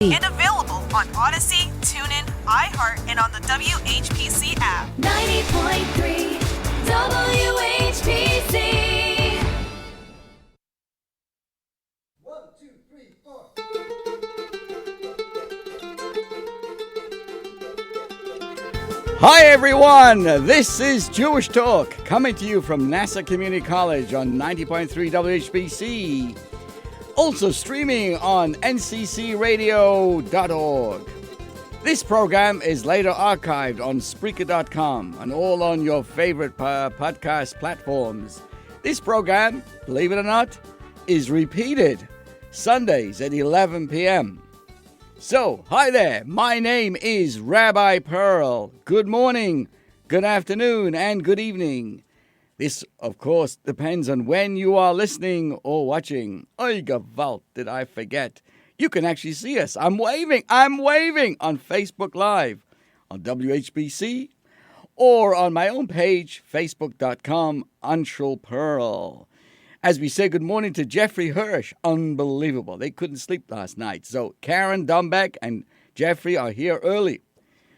And available on Odyssey, TuneIn, iHeart, and on the WHPC app. 90.3 WHPC. 1, 2, 3, 4. Hi everyone, this is Jewish Talk, coming to you from Nassau Community College on 90.3 WHPC. Also streaming on nccradio.org. This program is later archived on Spreaker.com and all on your favorite podcast platforms. This program, believe it or not, is repeated Sundays at 11 p.m. So, hi there, my name is Rabbi Perl. Good morning, good afternoon, and good evening. This, of course, depends on when you are listening or watching. Oy Gewalt, did I forget? You can actually see us. I'm waving on Facebook Live, on WHPC, or on my own page, facebook.com, Anshul Pearl. As we say good morning to Jeffrey Hirsch, unbelievable. They couldn't sleep last night. So Karen Dumbeck and Jeffrey are here early.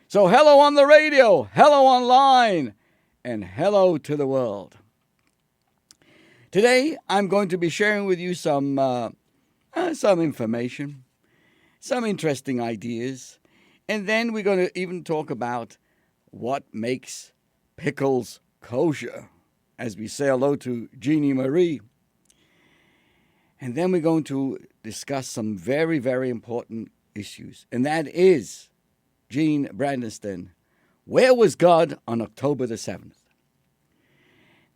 So hello on the radio, hello online, and hello to the world. Today, I'm going to be sharing with you some information, some interesting ideas, and then we're going to even talk about what makes pickles kosher, as we say hello to Jeannie Marie. And then we're going to discuss some very, very important issues, and that is, Jean Brandonston, where was God on October the 7th?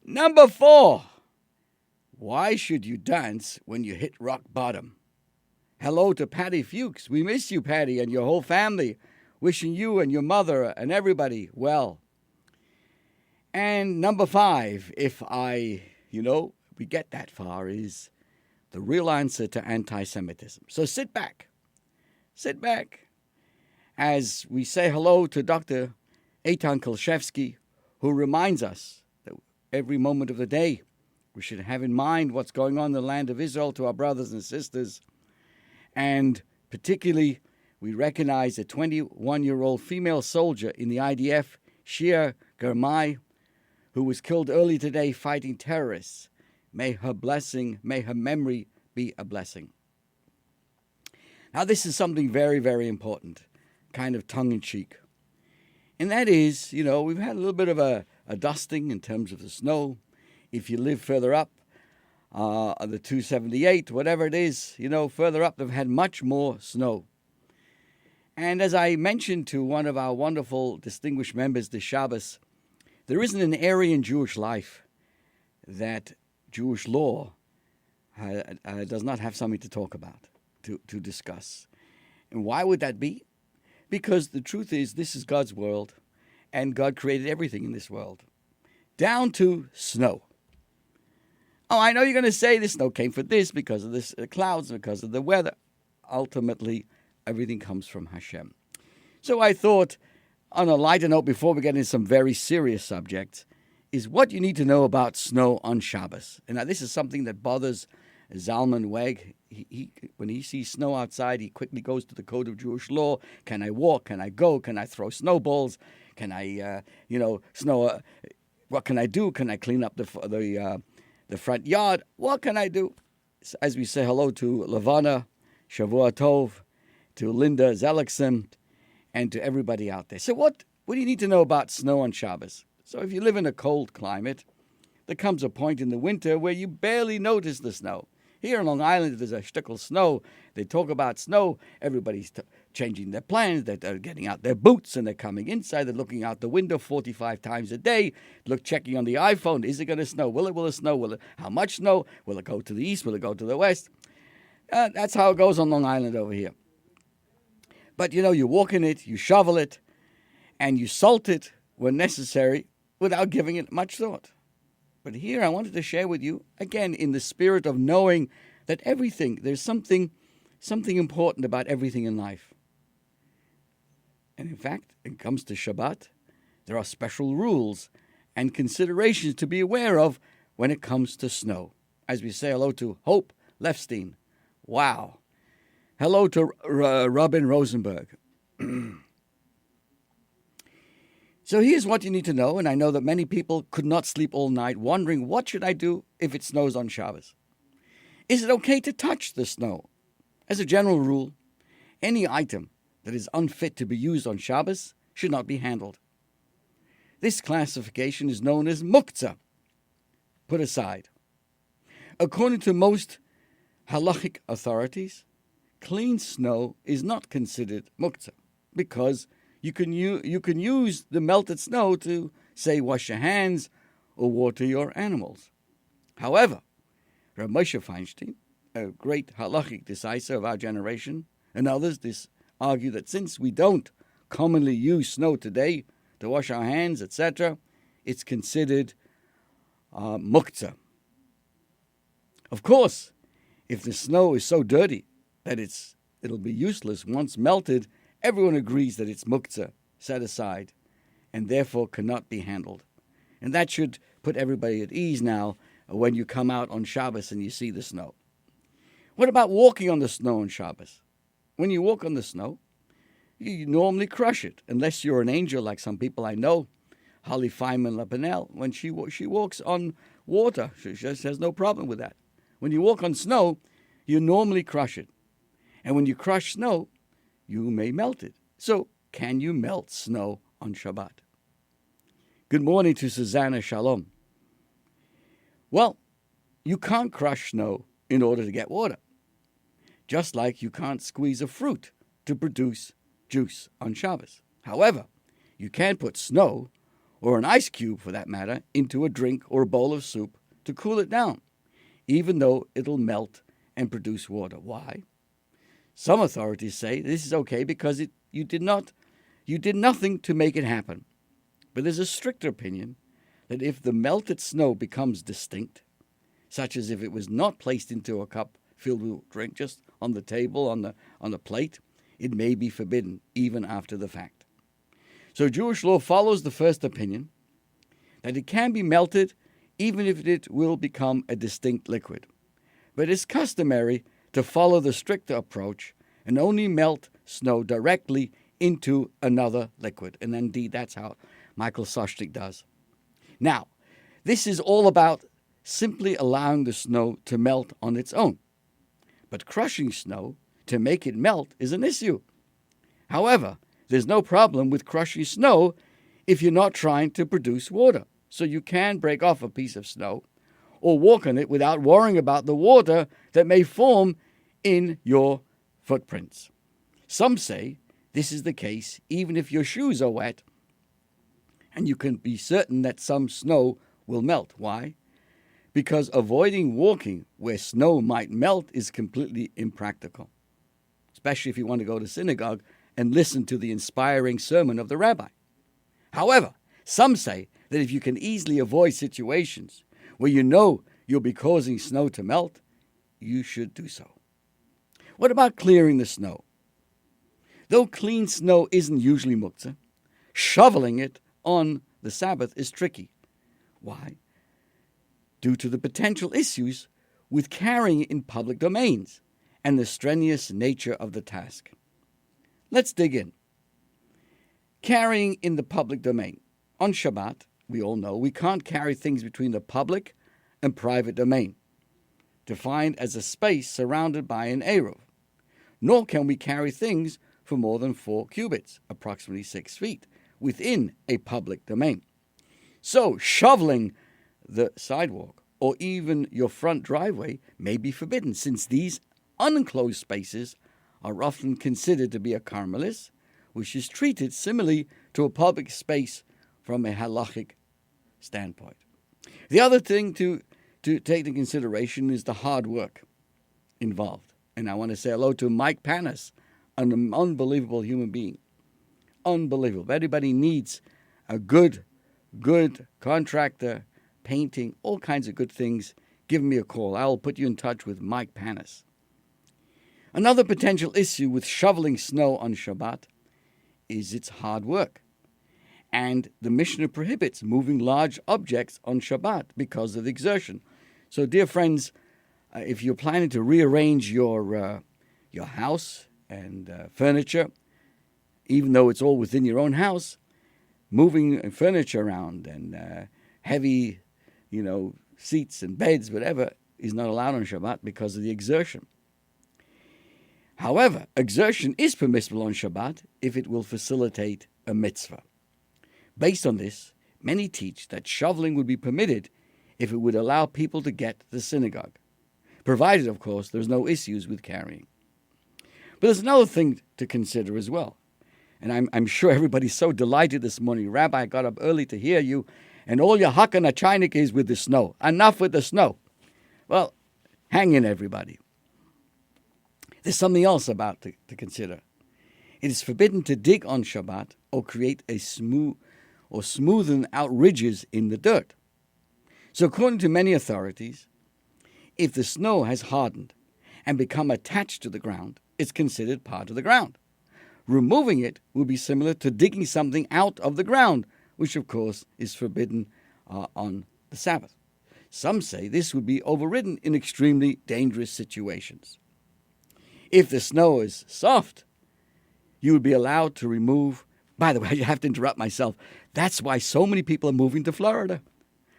Number 4, why should you dance when you hit rock bottom? Hello to Patty Fuchs. We miss you, Patty, and your whole family. Wishing you and your mother and everybody well. And number 5, if we get that far, is the real answer to anti-Semitism. So sit back, as we say hello to Dr. Eitan Kolshevsky, who reminds us that every moment of the day we should have in mind what's going on in the land of Israel to our brothers and sisters. And particularly, we recognize a 21-year-old female soldier in the IDF, Shia Germai, who was killed early today fighting terrorists. May her memory be a blessing. Now, this is something very, very important, kind of tongue-in-cheek. And that is, we've had a little bit of a dusting in terms of the snow. If you live further up, the 278, whatever it is, further up, they've had much more snow. And as I mentioned to one of our wonderful distinguished members, the Shabbos, there isn't an area in Jewish life that Jewish law does not have something to talk about, to discuss. And why would that be? Because the truth is, this is God's world, and God created everything in this world, down to snow. Oh, I know you're going to say the snow came for this, because of this clouds, because of the weather. Ultimately, everything comes from Hashem. So I thought, on a lighter note, before we get into some very serious subjects, is what you need to know about snow on Shabbos. And now this is something that bothers Zalman Weg. He when he sees snow outside, he quickly goes to the code of Jewish law. Can I walk? Can I go? Can I throw snowballs? Can I, snow? What can I do? Can I clean up the front yard? What can I do? As we say hello to Lavana, Shavua Tov, to Linda Zellickson, and to everybody out there. So what do you need to know about snow on Shabbos? So if you live in a cold climate, there comes a point in the winter where you barely notice the snow. Here on Long Island, there's a shtickle snow. They talk about snow. Everybody's changing their plans. They're getting out their boots and they're coming inside. They're looking out the window 45 times a day. Checking on the iPhone. Is it going to snow? Will it snow? How much snow? Will it go to the east? Will it go to the west? That's how it goes on Long Island over here. But, you walk in it, you shovel it, and you salt it when necessary without giving it much thought. But here I wanted to share with you, again, in the spirit of knowing that there's something important about everything in life. And in fact, when it comes to Shabbat, there are special rules and considerations to be aware of when it comes to snow. As we say hello to Hope Lefstein. Wow. Hello to Robin Rosenberg. So here's what you need to know, and I know that many people could not sleep all night wondering, what should I do if it snows on Shabbos? Is it okay to touch the snow? As a general rule, any item that is unfit to be used on Shabbos should not be handled. This classification is known as muktzah, put aside. According to most halachic authorities, clean snow is not considered muktzah because you can use the melted snow to, say, wash your hands or water your animals. However, Rav Moshe Feinstein, a great halachic decisive of our generation, and others argue that since we don't commonly use snow today to wash our hands, etc., it's considered muktzah. Of course, if the snow is so dirty that it'll be useless once melted, everyone agrees that it's muktzah, set aside, and therefore cannot be handled. And that should put everybody at ease now when you come out on Shabbos and you see the snow. What about walking on the snow on Shabbos? When you walk on the snow, you normally crush it, unless you're an angel like some people I know, Holly Feynman Lapanel. When she walks on water, she just has no problem with that. When you walk on snow, you normally crush it. And when you crush snow, you may melt it. So, can you melt snow on Shabbat? Good morning to Susanna Shalom. Well, you can't crush snow in order to get water. Just like you can't squeeze a fruit to produce juice on Shabbos. However, you can put snow, or an ice cube for that matter, into a drink or a bowl of soup to cool it down, even though it'll melt and produce water. Why? Some authorities say this is okay because you did nothing to make it happen. But there's a stricter opinion that if the melted snow becomes distinct, such as if it was not placed into a cup filled with drink, just on the table, on the plate, it may be forbidden even after the fact. So Jewish law follows the first opinion that it can be melted even if it will become a distinct liquid. But it's customary to follow the stricter approach and only melt snow directly into another liquid. And indeed, that's how Michael Soshnik does. Now, this is all about simply allowing the snow to melt on its own. But crushing snow to make it melt is an issue. However, there's no problem with crushing snow if you're not trying to produce water. So you can break off a piece of snow or walk on it without worrying about the water that may form in your footprints. Some say this is the case even if your shoes are wet, and you can be certain that some snow will melt. Why? Because avoiding walking where snow might melt is completely impractical, especially if you want to go to synagogue and listen to the inspiring sermon of the rabbi. However, some say that if you can easily avoid situations where you know you'll be causing snow to melt, you should do so. What about clearing the snow? Though clean snow isn't usually muktzah, shoveling it on the Sabbath is tricky. Why? Due to the potential issues with carrying it in public domains and the strenuous nature of the task. Let's dig in. Carrying in the public domain. On Shabbat, we all know we can't carry things between the public and private domain, defined as a space surrounded by an eruv. Nor can we carry things for more than 4 cubits, approximately 6 feet, within a public domain. So, shoveling the sidewalk or even your front driveway may be forbidden, since these unenclosed spaces are often considered to be a karmelis, which is treated similarly to a public space from a halachic standpoint. The other thing to take into consideration is the hard work involved. And I want to say hello to Mike Panis, an unbelievable human being. Unbelievable. Everybody needs a good contractor, painting, all kinds of good things. Give me a call. I'll put you in touch with Mike Panis. Another potential issue with shoveling snow on Shabbat is its hard work. And the Mishnah prohibits moving large objects on Shabbat because of the exertion. So, dear friends, if you're planning to rearrange your your house and furniture, even though it's all within your own house, moving furniture around and heavy, seats and beds, whatever, is not allowed on Shabbat because of the exertion. However, exertion is permissible on Shabbat if it will facilitate a mitzvah. Based on this, many teach that shoveling would be permitted if it would allow people to get to the synagogue, provided, of course, there's no issues with carrying. But there's another thing to consider as well. And I'm sure everybody's so delighted this morning. Rabbi, I got up early to hear you, and all your hakana chinik is with the snow. Enough with the snow. Well, hang in, everybody. There's something else about to consider. It is forbidden to dig on Shabbat or create a smoothen out ridges in the dirt. So according to many authorities, if the snow has hardened and become attached to the ground, it's considered part of the ground. Removing it will be similar to digging something out of the ground, which of course is forbidden on the Sabbath. Some say this would be overridden in extremely dangerous situations. If the snow is soft, you would be allowed to remove. By the way, I have to interrupt myself. That's why so many people are moving to Florida,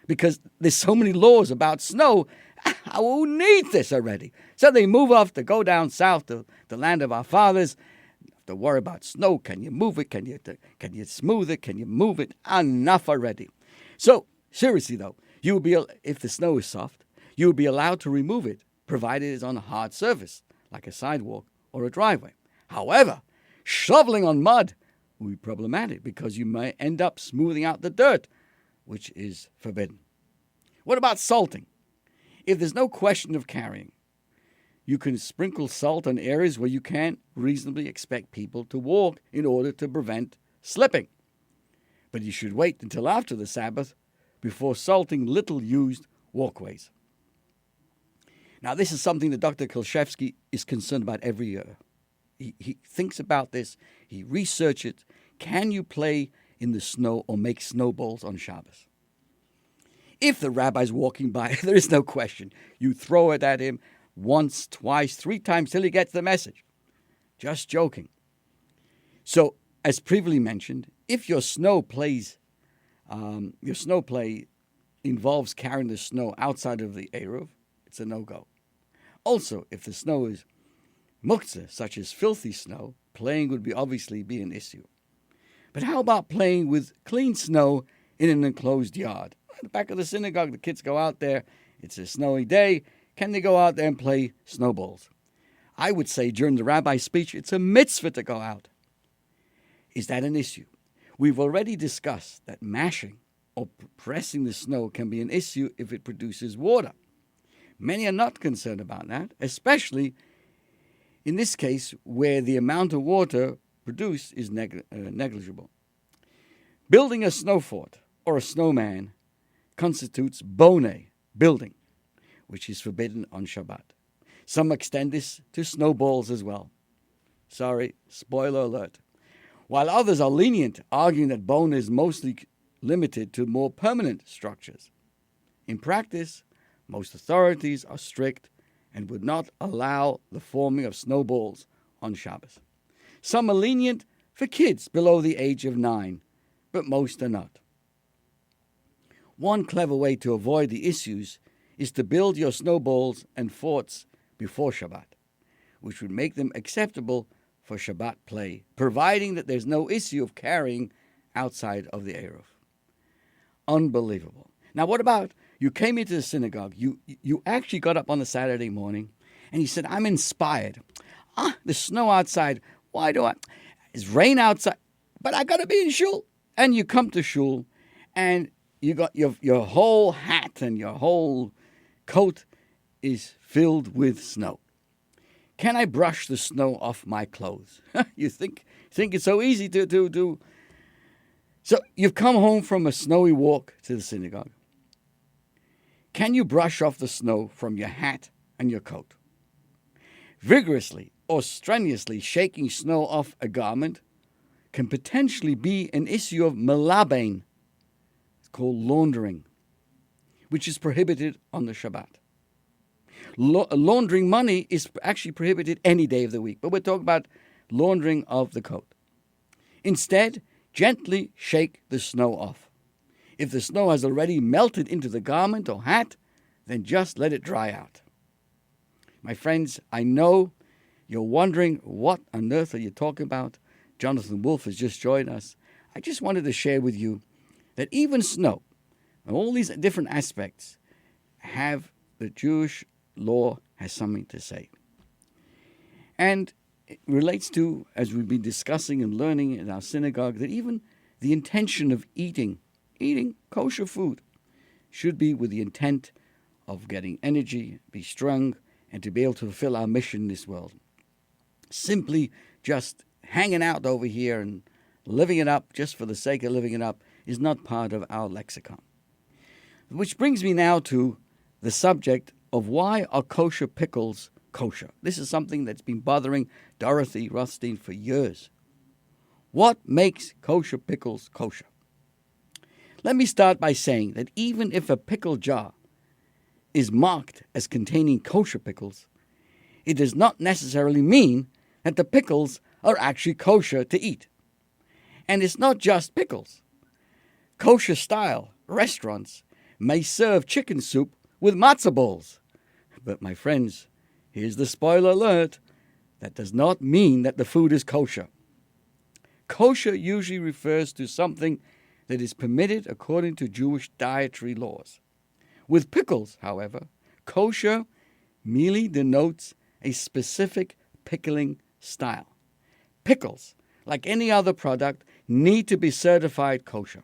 because there's so many laws about snow. Who needs this already? So they move off to go down south to the land of our fathers. To worry about snow. Can you move it? Can you smooth it? Can you move it? Enough already. So seriously though, you will be, if the snow is soft, you will be allowed to remove it, provided it's on a hard surface, like a sidewalk or a driveway. However, shoveling on mud will be problematic because you may end up smoothing out the dirt, which is forbidden. What about salting? If there's no question of carrying, you can sprinkle salt on areas where you can't reasonably expect people to walk in order to prevent slipping. But you should wait until after the Sabbath before salting little-used walkways. Now, this is something that Dr. Kolshevsky is concerned about every year. He thinks about this. He researches it. Can you play in the snow or make snowballs on Shabbos? If the rabbi's walking by, there is no question. You throw it at him once, twice, 3 times till he gets the message. Just joking. So, as previously mentioned, if your snow play involves carrying the snow outside of the Eruv, it's a no-go. Also, if the snow is muktzah, such as filthy snow, playing would obviously be an issue. But how about playing with clean snow in an enclosed yard? At the back of the synagogue, the kids go out there. It's a snowy day. Can they go out there and play snowballs? I would say during the rabbi's speech, it's a mitzvah to go out. Is that an issue? We've already discussed that mashing or pressing the snow can be an issue if it produces water. Many are not concerned about that, especially in this case where the amount of water produced is negligible. Building a snow fort or a snowman constitutes bone, building, which is forbidden on Shabbat. Some extend this to snowballs as well. Sorry, spoiler alert. While others are lenient, arguing that bone is mostly limited to more permanent structures. In practice, most authorities are strict and would not allow the forming of snowballs on Shabbos. Some are lenient for kids below the age of 9, but most are not. One clever way to avoid the issues is to build your snowballs and forts before Shabbat, which would make them acceptable for Shabbat play, providing that there's no issue of carrying outside of the Eruv. Unbelievable. Now, what about you came into the synagogue, you actually got up on a Saturday morning, and you said, I'm inspired. The snow outside, it's rain outside, but I got to be in shul. And you come to shul, and you got your whole hat and your whole coat is filled with snow. Can I brush the snow off my clothes? You think it's so easy to do. So you've come home from a snowy walk to the synagogue. Can you brush off the snow from your hat and your coat? Vigorously or strenuously shaking snow off a garment can potentially be an issue of melabain. It's called laundering, which is prohibited on the Shabbat. Laundering money is actually prohibited any day of the week, but we're talking about laundering of the coat. Instead, gently shake the snow off. If the snow has already melted into the garment or hat, then just let it dry out. My friends, I know you're wondering what on earth are you talking about. Jonathan Wolf has just joined us. I just wanted to share with you that even snow and all these different aspects have the Jewish law has something to say. And it relates to, as we've been discussing and learning in our synagogue, that even the intention of eating kosher food should be with the intent of getting energy, be strong, and to be able to fulfill our mission in this world. Simply just hanging out over here and living it up just for the sake of living it up is not part of our lexicon. Which brings me now to the subject of why are kosher pickles kosher. This is something that's been bothering Dorothy Rothstein for years. What makes kosher pickles kosher? Let me start by saying that even if a pickle jar is marked as containing kosher pickles, it does not necessarily mean that the pickles are actually kosher to eat. And it's not just pickles. Kosher-style restaurants may serve chicken soup with matzah balls. But my friends, here's the spoiler alert. That does not mean that the food is kosher. Kosher usually refers to something that is permitted according to Jewish dietary laws. With pickles, however, kosher merely denotes a specific pickling style. Pickles, like any other product, need to be certified kosher.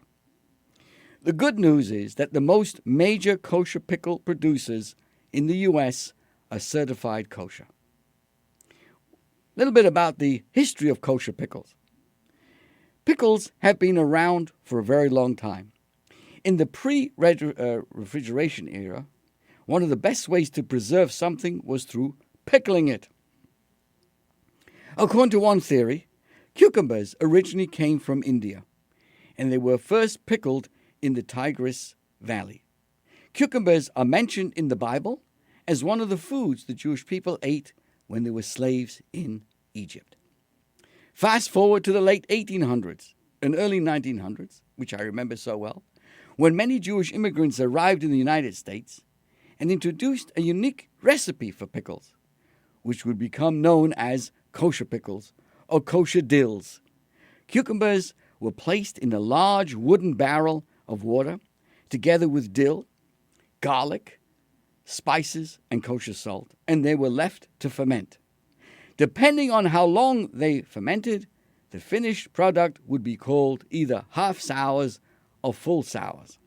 The good news is that the most major kosher pickle producers in the U.S. are certified kosher. A little bit about the history of kosher pickles. Pickles have been around for a very long time. In the pre-refrigeration era, one of the best ways to preserve something was through pickling it. According to one theory, cucumbers originally came from India, and they were first pickled in the Tigris Valley. Cucumbers are mentioned in the Bible as one of the foods the Jewish people ate when they were slaves in Egypt. Fast forward to the late 1800s and early 1900s, which I remember so well, when many Jewish immigrants arrived in the United States and introduced a unique recipe for pickles, which would become known as kosher pickles or kosher dills. Cucumbers were placed in a large wooden barrel of water together with dill, garlic, spices, and kosher salt, and they were left to ferment. Depending on how long they fermented, the finished product would be called either half sours or full sours.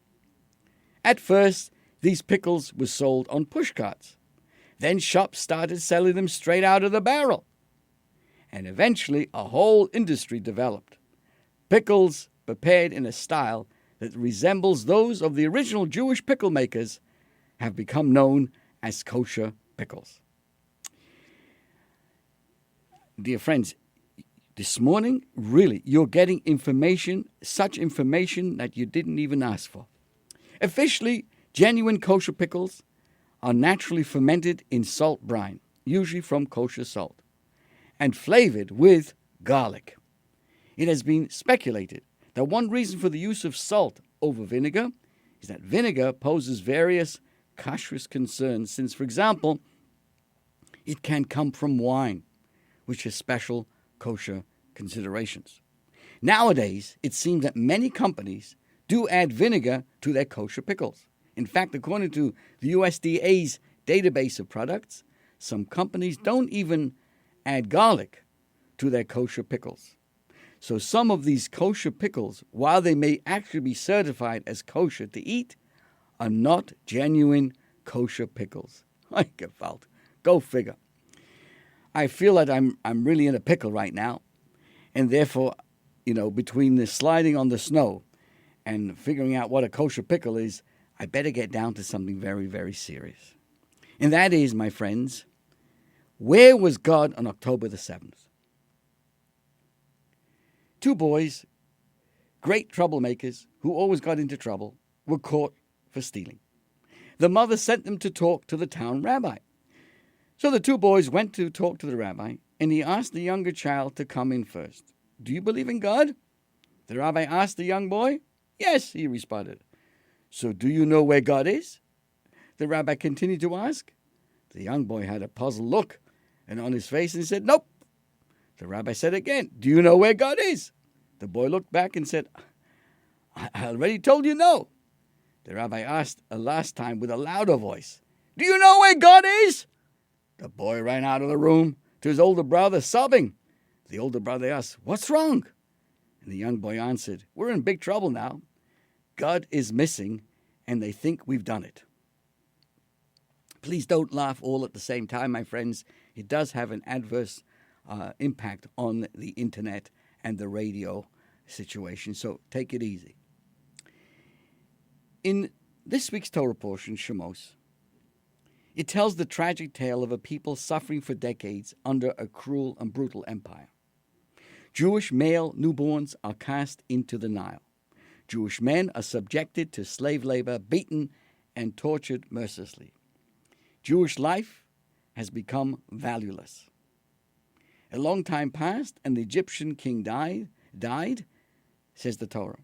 At first, these pickles were sold on pushcarts. Then shops started selling them straight out of the barrel. And eventually, a whole industry developed. Pickles prepared in a style that resembles those of the original Jewish pickle makers have become known as kosher pickles. Dear friends, this morning, really, you're getting information, such information that you didn't even ask for. Officially, genuine kosher pickles are naturally fermented in salt brine, usually from kosher salt, and flavored with garlic. It has been speculated that one reason for the use of salt over vinegar is that vinegar poses various kashrus concerns since, for example, it can come from wine, which has special kosher considerations. Nowadays, it seems that many companies do add vinegar to their kosher pickles. In fact, according to the USDA's database of products, some companies don't even add garlic to their kosher pickles. So some of these kosher pickles, while they may actually be certified as kosher to eat, are not genuine kosher pickles. Go figure. I feel that I'm really in a pickle right now, and therefore, between the sliding on the snow and figuring out what a kosher pickle is, I better get down to something very, very serious. And that is, my friends, where was God on October the 7th? Two boys, great troublemakers who always got into trouble, were caught for stealing. The mother sent them to talk to the town rabbi. So the two boys went to talk to the rabbi, and he asked the younger child to come in first. Do you believe in God? The rabbi asked the young boy. Yes, he responded. So do you know where God is? The rabbi continued to ask. The young boy had a puzzled look and on his face and said, nope. The rabbi said again, do you know where God is? The boy looked back and said, I already told you no. The rabbi asked a last time with a louder voice, do you know where God is? The boy ran out of the room to his older brother, sobbing. The older brother asked, what's wrong? And the young boy answered, we're in big trouble now. God is missing, and they think we've done it. Please don't laugh all at the same time, my friends. It does have an adverse impact on the internet and the radio situation, so take it easy. In this week's Torah portion, Shemos, it tells the tragic tale of a people suffering for decades under a cruel and brutal empire. Jewish male newborns are cast into the Nile. Jewish men are subjected to slave labor, beaten and tortured mercilessly. Jewish life has become valueless. A long time passed, and the Egyptian king died, says the Torah.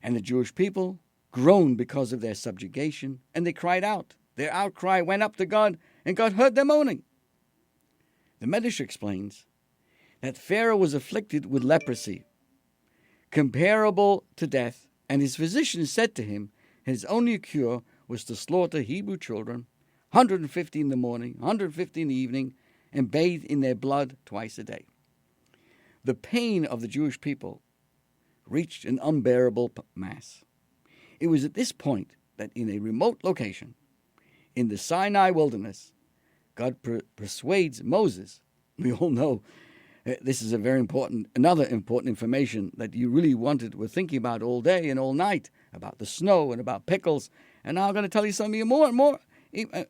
And the Jewish people groaned because of their subjugation, and they cried out. Their outcry went up to God, and God heard their moaning. The Medrash explains that Pharaoh was afflicted with leprosy, comparable to death, and his physicians said to him his only cure was to slaughter Hebrew children, 150 in the morning, 150 in the evening, and bathe in their blood twice a day. The pain of the Jewish people reached an unbearable mass. It was at this point that in a remote location, in the Sinai wilderness, God persuades Moses. We all know this is another important information that you really were thinking about all day and all night, about the snow and about pickles. And now I'm going to tell you something more and more,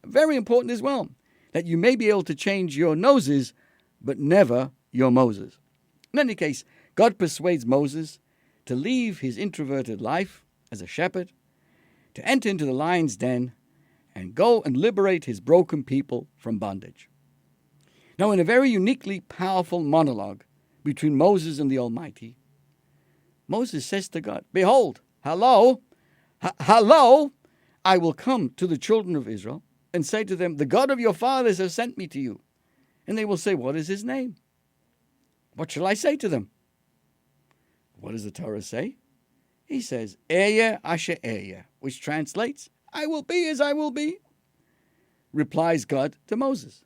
very important as well, that you may be able to change your noses, but never your Moses. In any case, God persuades Moses to leave his introverted life as a shepherd, to enter into the lion's den, and go and liberate his broken people from bondage. Now, in a very uniquely powerful monologue between Moses and the Almighty, Moses says to God, behold, hello, I will come to the children of Israel and say to them, the God of your fathers has sent me to you. And they will say, what is his name? What shall I say to them? What does the Torah say? He says, Ehyeh asher ehyeh, which translates, I will be as I will be. Replies God to Moses,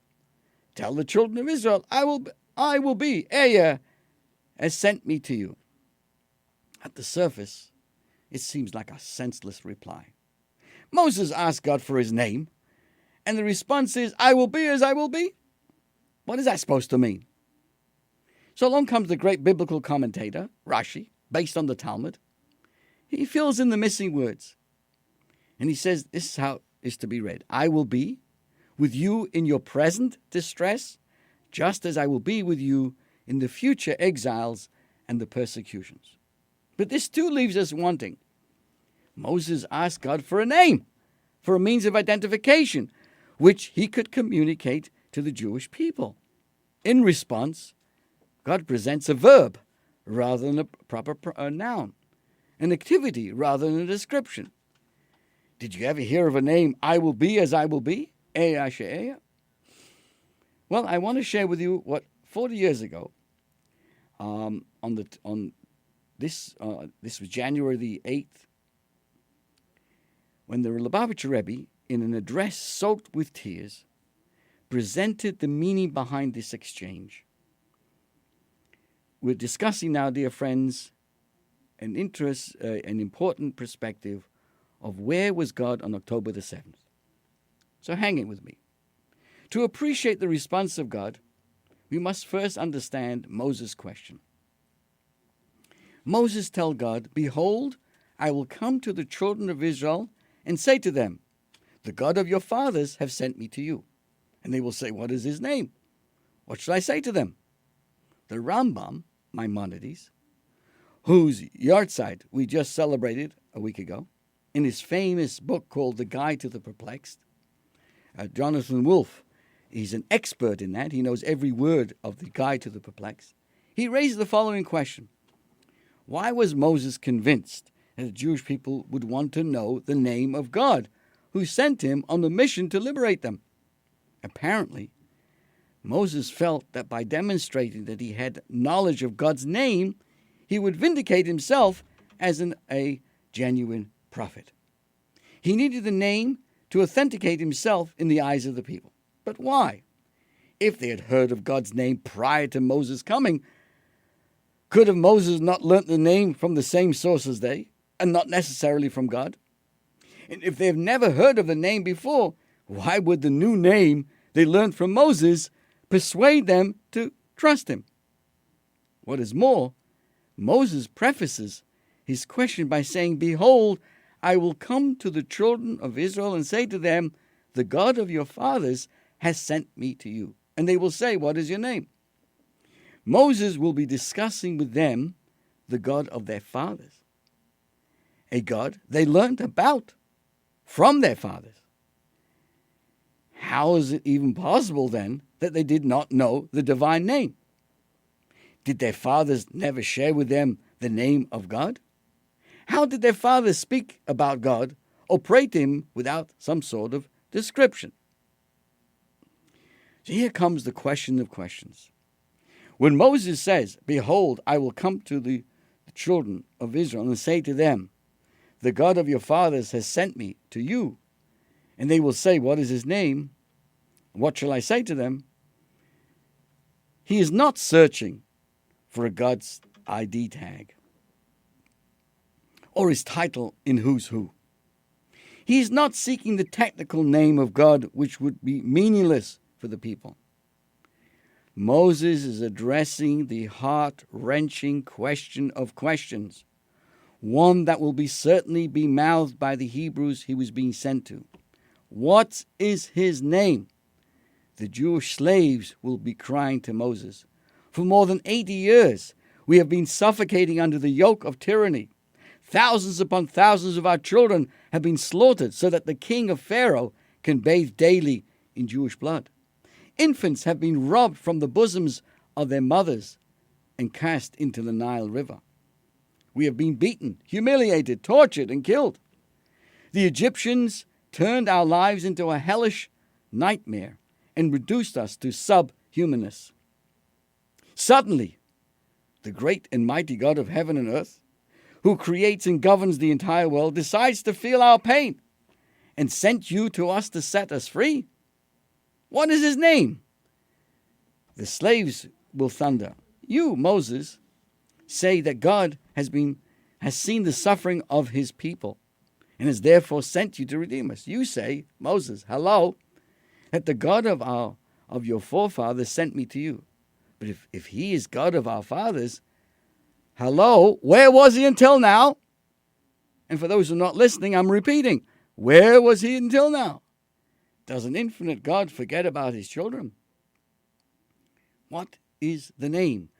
tell the children of Israel, I will be, Ehyeh has sent me to you. At the surface, it seems like a senseless reply. Moses asked God for his name, and the response is, I will be as I will be. What is that supposed to mean? So along comes the great biblical commentator, Rashi, based on the Talmud. He fills in the missing words. And he says, this is how it's to be read. I will be with you in your present distress, just as I will be with you in the future exiles and the persecutions. But this too leaves us wanting. Moses asked God for a name, for a means of identification, which he could communicate to the Jewish people. In response, God presents a verb rather than a proper noun, an activity rather than a description. Did you ever hear of a name, I will be as I will be? Ehyeh asher ehyeh? Well, I want to share with you what 40 years ago, this was January the 8th, when the Lubavitcher Rebbe, in an address soaked with tears, presented the meaning behind this exchange. We're discussing now, dear friends, an important perspective of where was God on October the 7th. So hang in with me. To appreciate the response of God, we must first understand Moses' question. Moses tells God, behold, I will come to the children of Israel and say to them, the God of your fathers have sent me to you. And they will say, what is his name? What shall I say to them? The Rambam, Maimonides, whose yahrzeit we just celebrated a week ago, in his famous book called The Guide to the Perplexed, Jonathan Wolfe, he's an expert in that. He knows every word of the Guide to the Perplexed. He raised the following question. Why was Moses convinced that the Jewish people would want to know the name of God, who sent him on the mission to liberate them? Apparently, Moses felt that by demonstrating that he had knowledge of God's name, he would vindicate himself as a genuine prophet. He needed the name to authenticate himself in the eyes of the people. But why? If they had heard of God's name prior to Moses' coming, could have Moses not learnt the name from the same source as they, and not necessarily from God? And if they have never heard of the name before, why would the new name they learned from Moses persuade them to trust him? What is more, Moses prefaces his question by saying, "Behold, I will come to the children of Israel and say to them, the God of your fathers has sent me to you." And they will say, "What is your name?" Moses will be discussing with them the God of their fathers, a God they learned about from their fathers. How is it even possible then that they did not know the divine name? Did their fathers never share with them the name of God? How did their fathers speak about God or pray to him without some sort of description? So here comes the question of questions. When Moses says, "Behold, I will come to the children of Israel and say to them, the God of your fathers has sent me to you," and they will say, "What is his name? What shall I say to them?" He is not searching for a God's ID tag or his title in Who's Who. He is not seeking the technical name of God, which would be meaningless for the people. Moses is addressing the heart-wrenching question of questions, one that will certainly be mouthed by the Hebrews he was being sent to. What is his name? The Jewish slaves will be crying to Moses. For more than 80 years, we have been suffocating under the yoke of tyranny. Thousands upon thousands of our children have been slaughtered so that the king of Pharaoh can bathe daily in Jewish blood. Infants have been robbed from the bosoms of their mothers and cast into the Nile River. We have been beaten, humiliated, tortured, and killed. The Egyptians turned our lives into a hellish nightmare and reduced us to subhumanness. Suddenly, the great and mighty God of heaven and earth, who creates and governs the entire world, decides to feel our pain and sent you to us to set us free. What is his name? The slaves will thunder. You, Moses, say that God has seen the suffering of his people and has therefore sent you to redeem us. You say, Moses, hello, that the God of your forefathers sent me to you. But if he is God of our fathers, hello, where was he until now? And for those who are not listening, I'm repeating, where was he until now? Does an infinite God forget about his children? What is the name,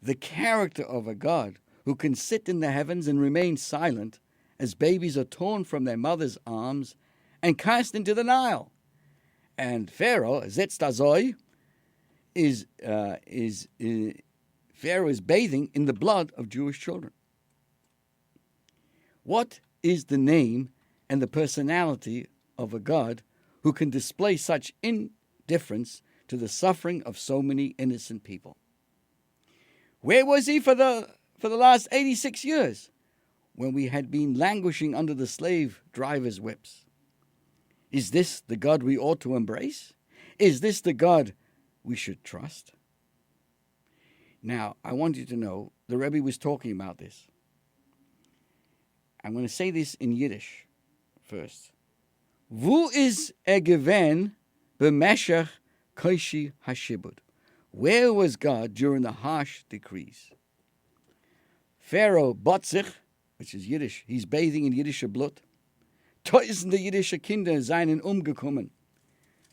the character of a God who can sit in the heavens and remain silent as babies are torn from their mother's arms and cast into the Nile? And Pharaoh, Zetztazoi, Pharaoh is bathing in the blood of Jewish children. What is the name and the personality of a God who can display such indifference to the suffering of so many innocent people? Where was he for the last 86 years when we had been languishing under the slave drivers' whips? Is this the God we ought to embrace? Is this the God we should trust? Now, I want you to know, the Rebbe was talking about this. I'm going to say this in Yiddish first. Wo is gewesen b'meshach koshi hashibud? Where was God during the harsh decrees? Pharaoh botzich, which is Yiddish, he's bathing in Yiddish blood. Tausende Yiddische Kinder seien umgekommen.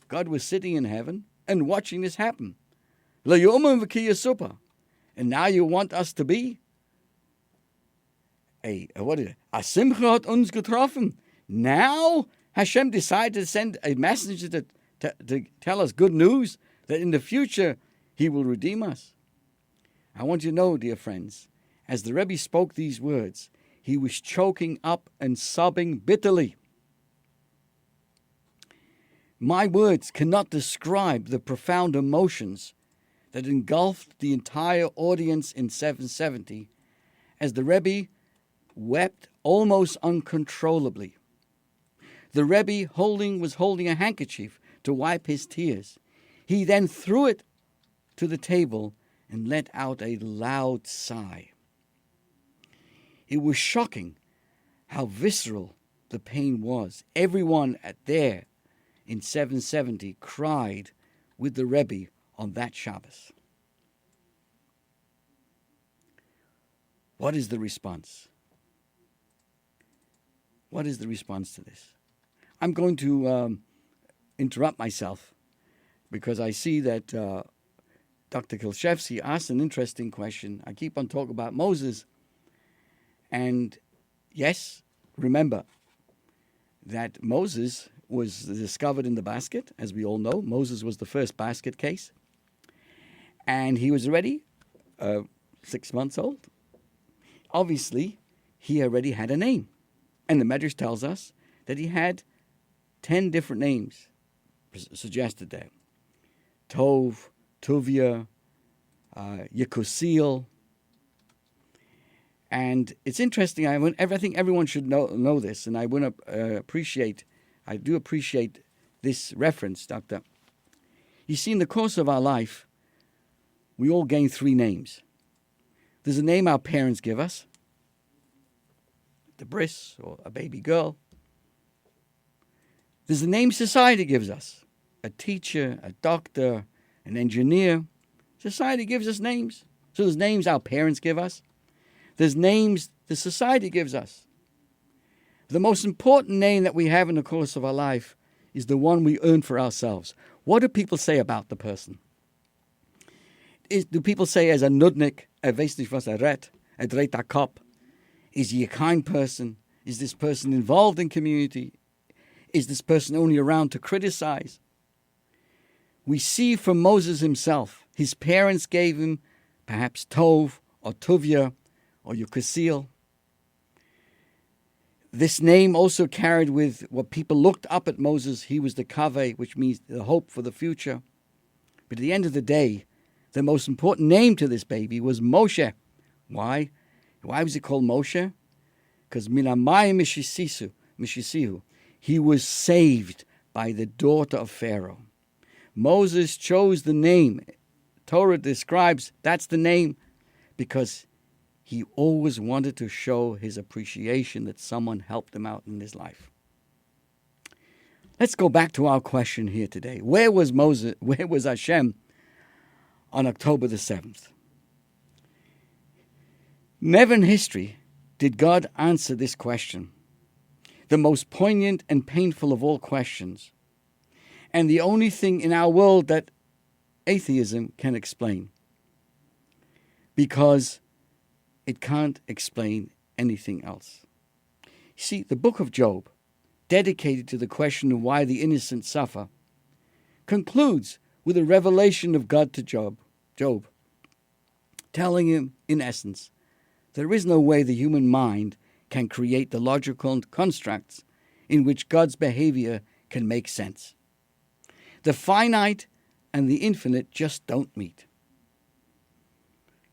God was sitting in heaven and watching this happen. Lo yomim v'ki super. And now you want us to be? A simcha hat uns getroffen. Now Hashem decided to send a messenger to tell us good news that in the future he will redeem us. I want you to know, dear friends, as the Rebbe spoke these words, he was choking up and sobbing bitterly. My words cannot describe the profound emotions that engulfed the entire audience in 770 as the Rebbe wept almost uncontrollably. The Rebbe was holding a handkerchief to wipe his tears. He then threw it to the table and let out a loud sigh. It was shocking how visceral the pain was. Everyone there in 770 cried with the Rebbe on that Shabbos. What is the response? What is the response to this? I'm going to interrupt myself because I see that Dr. Kilshevsky asked an interesting question. I keep on talking about Moses. And yes, remember that Moses was discovered in the basket, as we all know. Moses was the first basket case. And he was already 6 months old. Obviously, he already had a name. And the Medrash tells us that he had 10 different names suggested there. Tov, Tuvia, Yekusil. And it's interesting. I think everyone should know this, and I do appreciate this reference, Doctor. You see, in the course of our life, we all gain 3 names. There's a name our parents give us, the bris or a baby girl. There's a name society gives us, a teacher, a doctor, an engineer. Society gives us names. So there's names our parents give us. There's names the society gives us. The most important name that we have in the course of our life is the one we earn for ourselves. What do people say about the person? Do people say as a nudnik, weiß nicht was redt, dreht a Kopf? Is he a kind person? Is this person involved in community? Is this person only around to criticize? We see from Moses himself, his parents gave him perhaps Tov or Tuvia or Yukasil. This name also carried with what people looked up at Moses. He was the Kaveh, which means the hope for the future. But at the end of the day, the most important name to this baby was Moshe. Why? Why was he called Moshe? Because Minamayim Mishisihu. He was saved by the daughter of Pharaoh. Moses chose the name. Torah describes that's the name because he always wanted to show his appreciation that someone helped him out in his life. Let's go back to our question here today. Where was Moses? Where was Hashem on October the 7th? Never in history did God answer this question, the most poignant and painful of all questions, and the only thing in our world that atheism can explain, because it can't explain anything else. You see, the book of Job, dedicated to the question of why the innocent suffer, concludes with a revelation of God to Job, telling him, in essence, there is no way the human mind can create the logical constructs in which God's behavior can make sense. The finite and the infinite just don't meet.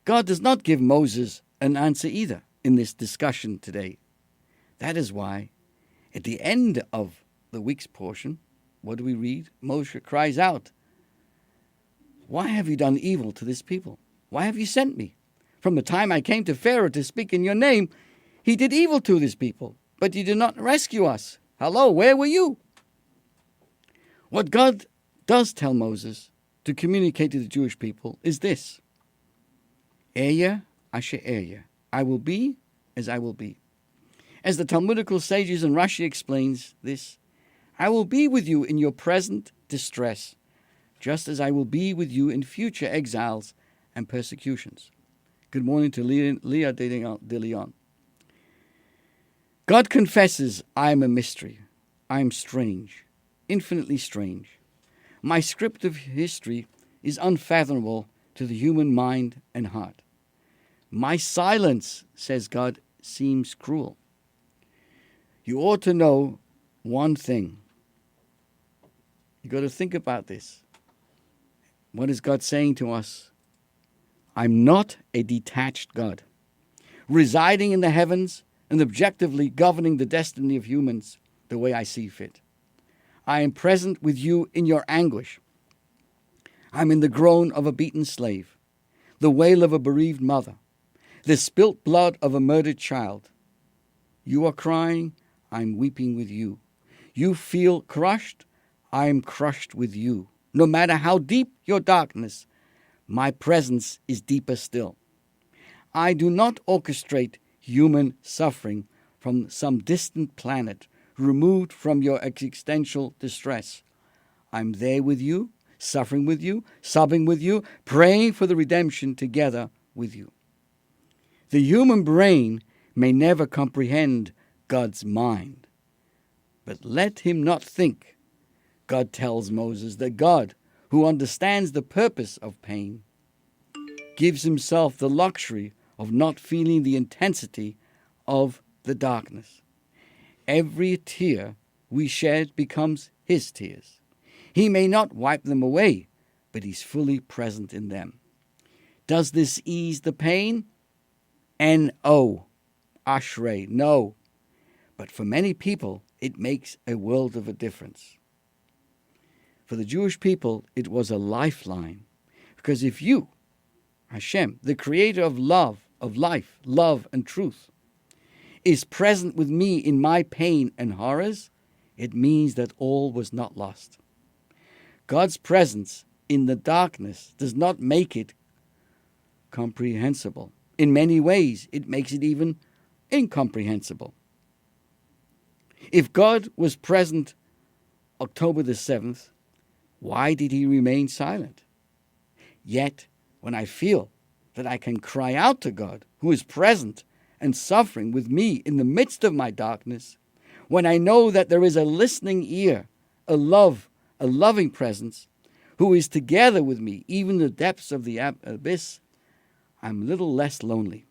God does not give Moses an answer either in this discussion today. That is why, at the end of the week's portion, what do we read? Moshe cries out, "Why have you done evil to this people? Why have you sent me? From the time I came to Pharaoh to speak in your name, he did evil to this people, but you did not rescue us. Hello, where were you?" What God does tell Moses to communicate to the Jewish people is this: Eya asher eya. I will be as I will be. As the Talmudical sages and Rashi explains this, I will be with you in your present distress, just as I will be with you in future exiles and persecutions. Good morning to Leah de Leon. God confesses, I am a mystery. I am strange, infinitely strange. My script of history is unfathomable to the human mind and heart. My silence, says God, seems cruel. You ought to know one thing. You've got to think about this. What is God saying to us? I'm not a detached God, residing in the heavens and objectively governing the destiny of humans the way I see fit. I am present with you in your anguish. I'm in the groan of a beaten slave, the wail of a bereaved mother, the spilt blood of a murdered child. You are crying, I'm weeping with you. You feel crushed, I am crushed with you. No matter how deep your darkness, my presence is deeper still. I do not orchestrate human suffering from some distant planet removed from your existential distress. I'm there with you, suffering with you, sobbing with you, praying for the redemption together with you. The human brain may never comprehend God's mind, but let him not think, God tells Moses, that God, who understands the purpose of pain, gives himself the luxury of not feeling the intensity of the darkness. Every tear we shed becomes his tears. He may not wipe them away, but he's fully present in them. Does this ease the pain? N-O. Ashrei, no. But for many people, it makes a world of a difference. For the Jewish people, it was a lifeline. Because if you, Hashem, the creator of love, of life, love, and truth, is present with me in my pain and horrors, it means that all was not lost. God's presence in the darkness does not make it comprehensible. In many ways, it makes it even incomprehensible. If God was present October the 7th, why did he remain silent? Yet, when I feel that I can cry out to God, who is present and suffering with me in the midst of my darkness, when I know that there is a listening ear, a loving presence, who is together with me, even in the depths of the abyss, I'm a little less lonely.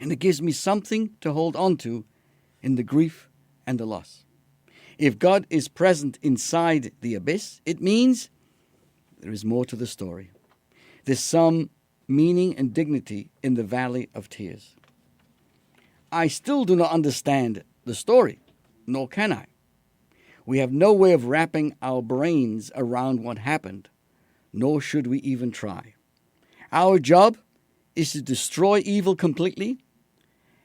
And it gives me something to hold on to in the grief and the loss. If God is present inside the abyss, it means there is more to the story. There's some meaning and dignity in the valley of tears. I still do not understand the story, nor can I. We have no way of wrapping our brains around what happened, nor should we even try. Our job is to destroy evil completely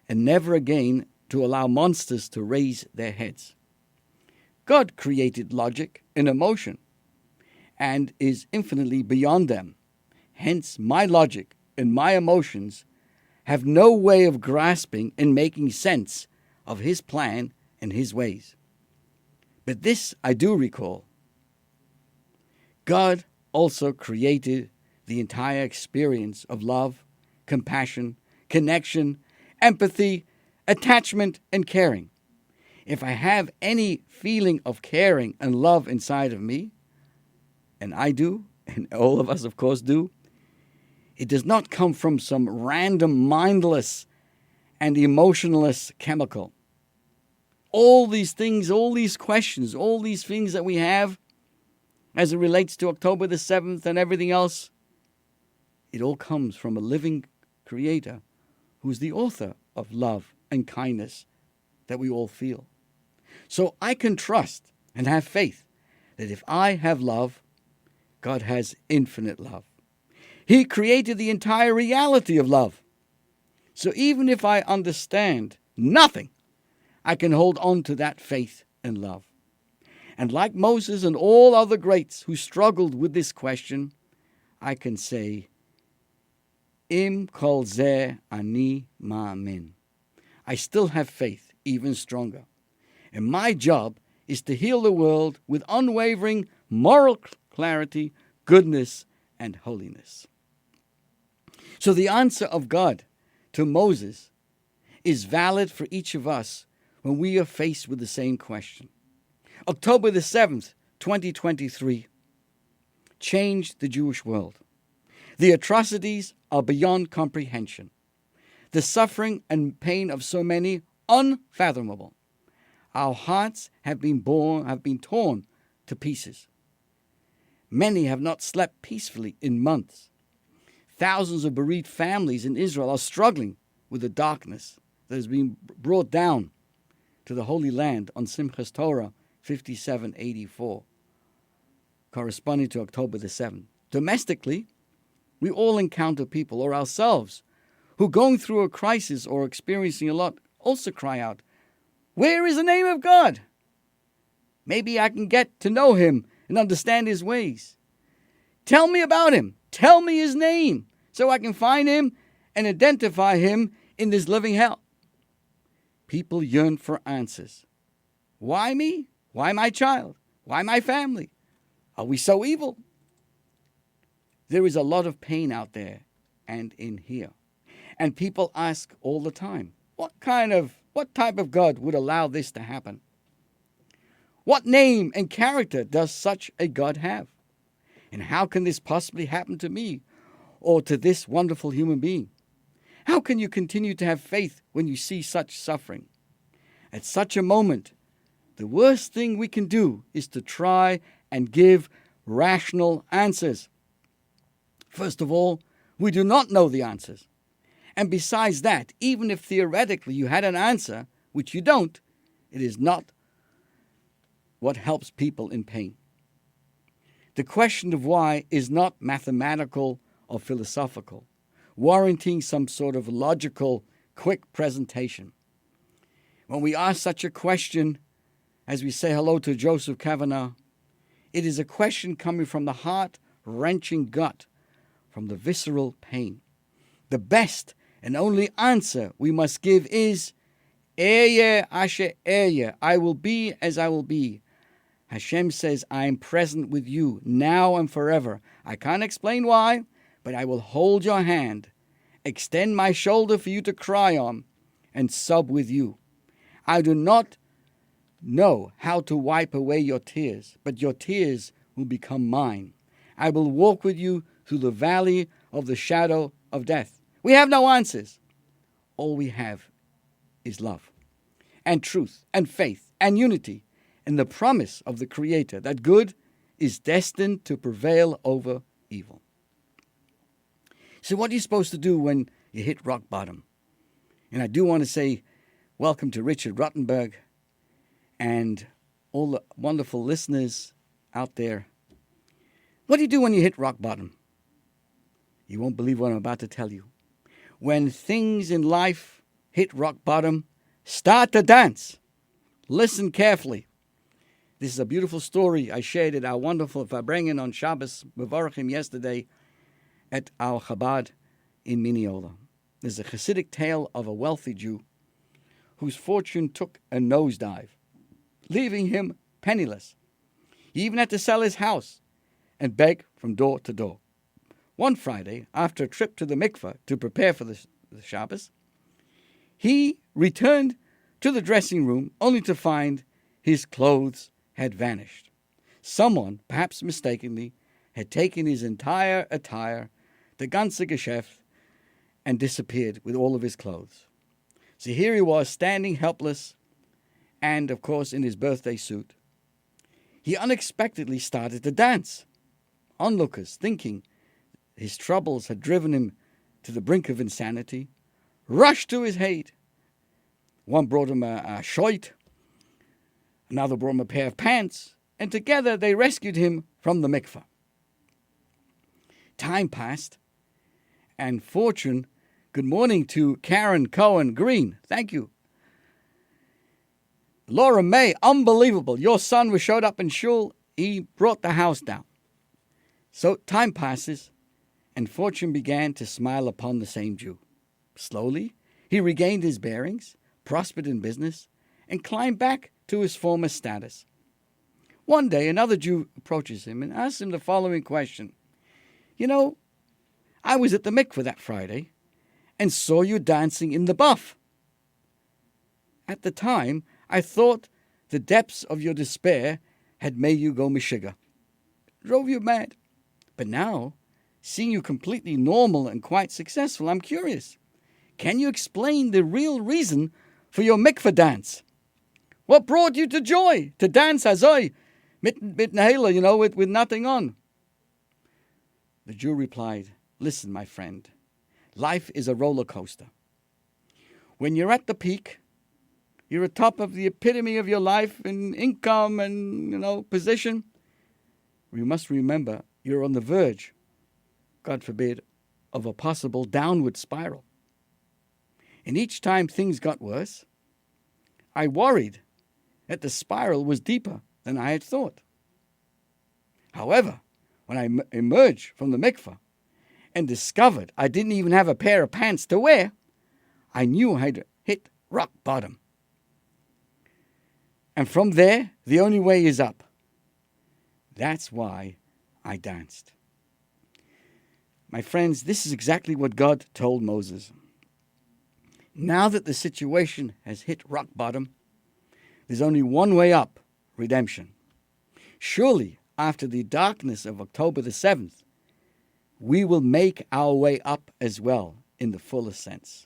and never again to allow monsters to raise their heads. God created logic and emotion and is infinitely beyond them. Hence, my logic and my emotions have no way of grasping and making sense of his plan and his ways. But this I do recall. God also created the entire experience of love, compassion, connection, empathy, attachment, and caring. If I have any feeling of caring and love inside of me, and I do, and all of us of course do, it does not come from some random mindless and emotionless chemical. All these things, all these questions, all these things that we have as it relates to October the 7th and everything else, it all comes from a living creator who's the author of love and kindness that we all feel. So I can trust and have faith that if I have love, God has infinite love. He created the entire reality of love. So even if I understand nothing, I can hold on to that faith and love. And like Moses and all other greats who struggled with this question, I can say, Im kol zeh ani ma'amin. I still have faith, even stronger. And my job is to heal the world with unwavering moral clarity, goodness, and holiness. So the answer of God to Moses is valid for each of us when we are faced with the same question. October the 7th 2023 changed the Jewish world. The atrocities are beyond comprehension. The suffering and pain of so many unfathomable. Our hearts have been torn to pieces. Many have not slept peacefully in months. Thousands of bereaved families in Israel are struggling with the darkness that has been brought down to the Holy Land on Simchas Torah 5784, corresponding to October the 7th. Domestically, we all encounter people or ourselves who, going through a crisis or experiencing a lot, also cry out, "Where is the name of God? Maybe I can get to know him and understand his ways. Tell me about him. Tell me his name so I can find him and identify him in this living hell." People yearn for answers. Why me? Why my child? Why my family? Are we so evil? There is a lot of pain out there and in here. And people ask all the time, what type of God would allow this to happen? What name and character does such a God have? And how can this possibly happen to me or to this wonderful human being? How can you continue to have faith when you see such suffering? At such a moment, the worst thing we can do is to try and give rational answers. First of all, we do not know the answers. And besides that, even if theoretically you had an answer, which you don't, it is not what helps people in pain. The question of why is not mathematical or philosophical, warranting some sort of logical, quick presentation. When we ask such a question, as we say hello to Joseph Kavanaugh, it is a question coming from the heart-wrenching gut, from the visceral pain. The best and only answer we must give is, Ehyeh asher ehyeh, I will be as I will be. Hashem says, I am present with you now and forever. I can't explain why, but I will hold your hand, extend my shoulder for you to cry on, and sob with you. I do not know how to wipe away your tears, but your tears will become mine. I will walk with you through the valley of the shadow of death. We have no answers. All we have is love and truth and faith and unity and the promise of the Creator that good is destined to prevail over evil. So what are you supposed to do when you hit rock bottom? And I do want to say welcome to Richard Rottenberg and all the wonderful listeners out there. What do you do when you hit rock bottom? You won't believe what I'm about to tell you. When things in life hit rock bottom, start to dance. Listen carefully. This is a beautiful story I shared at our wonderful Farbrengen on Shabbos Mevorachim yesterday at our Chabad in Mineola. There's a Hasidic tale of a wealthy Jew whose fortune took a nosedive, leaving him penniless. He even had to sell his house and beg from door to door. One Friday, after a trip to the mikveh to prepare for the Shabbos, he returned to the dressing room only to find his clothes had vanished. Someone, perhaps mistakenly, had taken his entire attire, the ganze Geschäft, and disappeared with all of his clothes. So here he was, standing helpless, and, of course, in his birthday suit. He unexpectedly started to dance. Onlookers, thinking his troubles had driven him to the brink of insanity, rushed to his aid. One brought him a shoit, another brought him a pair of pants, and together they rescued him from the mikveh. Time passed, and fortune, good morning to Karen Cohen Green, thank you. Laura May, unbelievable, your son showed up in shul, he brought the house down. So time passes, and fortune began to smile upon the same Jew. Slowly, he regained his bearings, prospered in business, and climbed back to his former status. One day, another Jew approaches him and asks him the following question. You know, I was at the mikveh that Friday and saw you dancing in the buff. At the time, I thought the depths of your despair had made you go mishiga, drove you mad. But now, seeing you completely normal and quite successful, I'm curious. Can you explain the real reason for your mikveh dance? What brought you to joy, to dance azoi, mit nehela, with nothing on? The Jew replied, listen, my friend, life is a roller coaster. When you're at the peak, you're at top of the epitome of your life in income and, position. You must remember you're on the verge, God forbid, of a possible downward spiral. And each time things got worse, I worried that the spiral was deeper than I had thought. However, when I emerged from the mikveh and discovered I didn't even have a pair of pants to wear, I knew I had hit rock bottom. And from there, the only way is up. That's why I danced. My friends, this is exactly what God told Moses. Now that the situation has hit rock bottom, there's only one way up, redemption. Surely, after the darkness of October the 7th, we will make our way up as well in the fullest sense.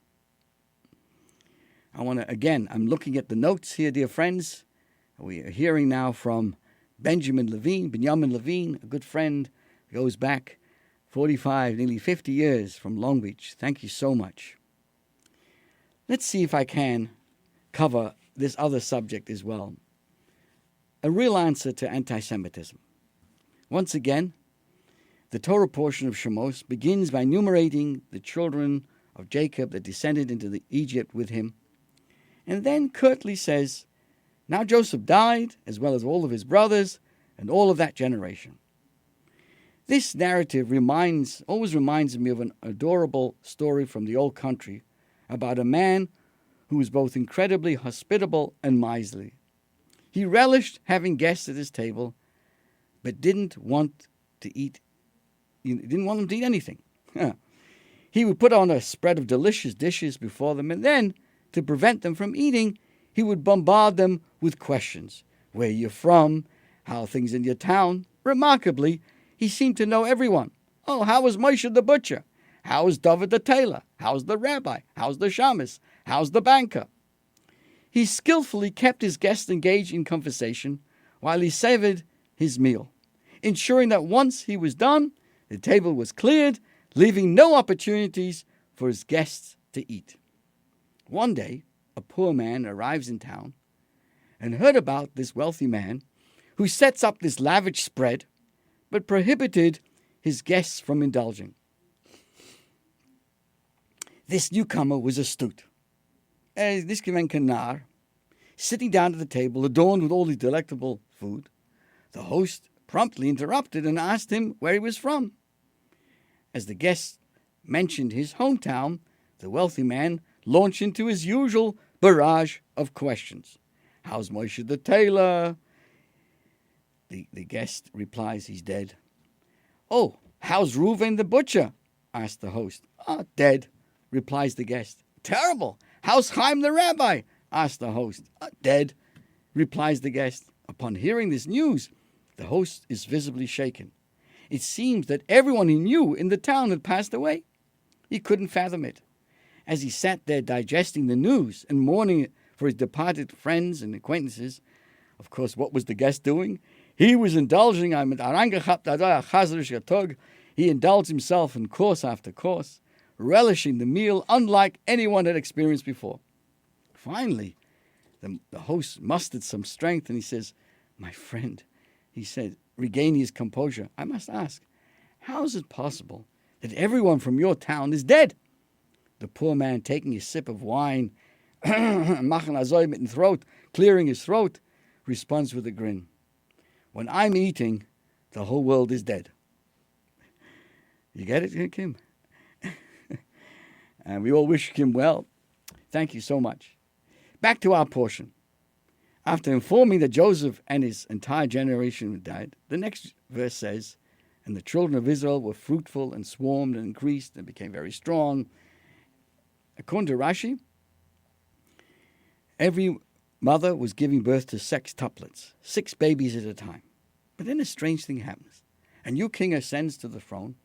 I'm looking at the notes here, dear friends. We are hearing now from Benjamin Levine, a good friend, goes back 45, nearly 50 years from Long Beach. Thank you so much. Let's see if I can cover this other subject as well. A real answer to anti-Semitism. Once again, the Torah portion of Shemos begins by enumerating the children of Jacob that descended into Egypt with him, and then curtly says, now Joseph died, as well as all of his brothers, and all of that generation. This narrative always reminds me of an adorable story from the old country about a man who was both incredibly hospitable and miserly. He relished having guests at his table, but didn't want them to eat anything. He would put on a spread of delicious dishes before them, and then, to prevent them from eating, he would bombard them with questions. Where you're from, how are things in your town. Remarkably, he seemed to know everyone. Oh, how was Moshe the butcher? How is David the tailor? How's the rabbi? How's the shamus? How's the banker? He skillfully kept his guests engaged in conversation while he savored his meal, ensuring that once he was done, the table was cleared, leaving no opportunities for his guests to eat. One day, a poor man arrives in town and heard about this wealthy man who sets up this lavish spread but prohibited his guests from indulging. This newcomer was astute. This kenar, sitting down at the table adorned with all the delectable food, the host promptly interrupted and asked him where he was from. As the guest mentioned his hometown, the wealthy man launched into his usual barrage of questions. How's Moshe the tailor? The guest replies he's dead. Oh, how's Reuven the butcher? Asked the host. Dead, replies the guest. Terrible. How's Chaim the rabbi? Asked the host. Dead, replies the guest. Upon hearing this news, the host is visibly shaken. It seems that everyone he knew in the town had passed away. He couldn't fathom it. As he sat there digesting the news and mourning for his departed friends and acquaintances, of course, what was the guest doing? He was indulging. He indulged himself in course after course, relishing the meal unlike anyone had experienced before. Finally, the host mustered some strength and he says, my friend, he said, regaining his composure, I must ask, how is it possible that everyone from your town is dead? The poor man, taking a sip of wine, clearing his throat, responds with a grin. When I'm eating, the whole world is dead. You get it, Kim? And we all wish Kim well. Thank you so much. Back to our portion. After informing that Joseph and his entire generation had died, the next verse says, and the children of Israel were fruitful and swarmed and increased and became very strong. According to Rashi, every mother was giving birth to sextuplets, 6 babies at a time. But then a strange thing happens. A new king ascends to the throne,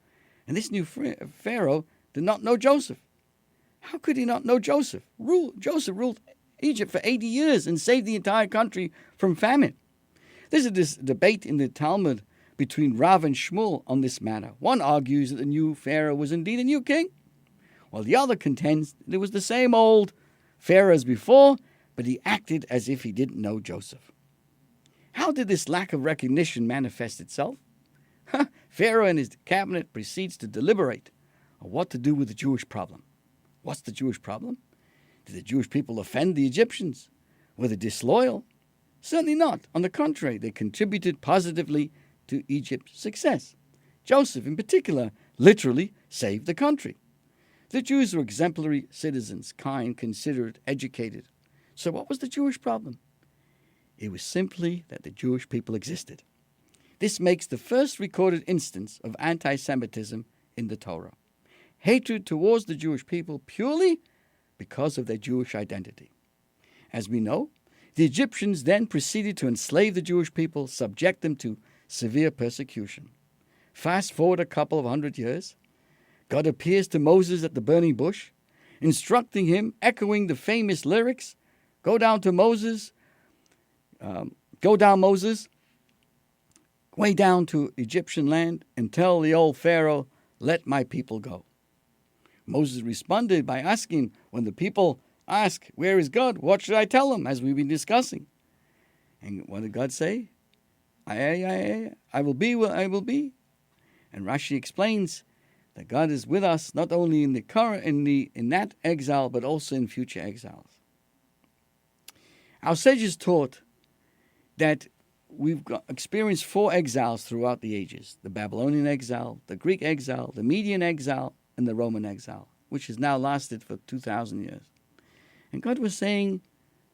and this new Pharaoh did not know Joseph. How could he not know Joseph? Joseph ruled Egypt for 80 years and saved the entire country from famine. There's a debate in the Talmud between Rav and Shmuel on this matter. One argues that the new Pharaoh was indeed a new king, while the other contends that it was the same old Pharaoh as before, but he acted as if he didn't know Joseph. How did this lack of recognition manifest itself? Pharaoh and his cabinet proceeds to deliberate on what to do with the Jewish problem. What's the Jewish problem? Did the Jewish people offend the Egyptians? Were they disloyal? Certainly not. On the contrary, they contributed positively to Egypt's success. Joseph, in particular, literally saved the country. The Jews were exemplary citizens, kind, considerate, educated. So what was the Jewish problem? It was simply that the Jewish people existed. This makes the first recorded instance of anti-Semitism in the Torah. Hatred towards the Jewish people purely because of their Jewish identity. As we know, the Egyptians then proceeded to enslave the Jewish people, subject them to severe persecution. Fast forward a couple of 100 years, God appears to Moses at the burning bush, instructing him, echoing the famous lyrics, Go down Moses, way down to Egyptian land, and tell the old Pharaoh, let my people go. Moses responded by asking, when the people ask, where is God? What should I tell them, as we've been discussing? And what did God say? I will be what I will be. And Rashi explains that God is with us not only in the current, in that exile, but also in future exiles. Our sages taught that we've experienced 4 exiles throughout the ages: the Babylonian exile, the Greek exile, the Median exile, and the Roman exile, which has now lasted for 2,000 years. And God was saying,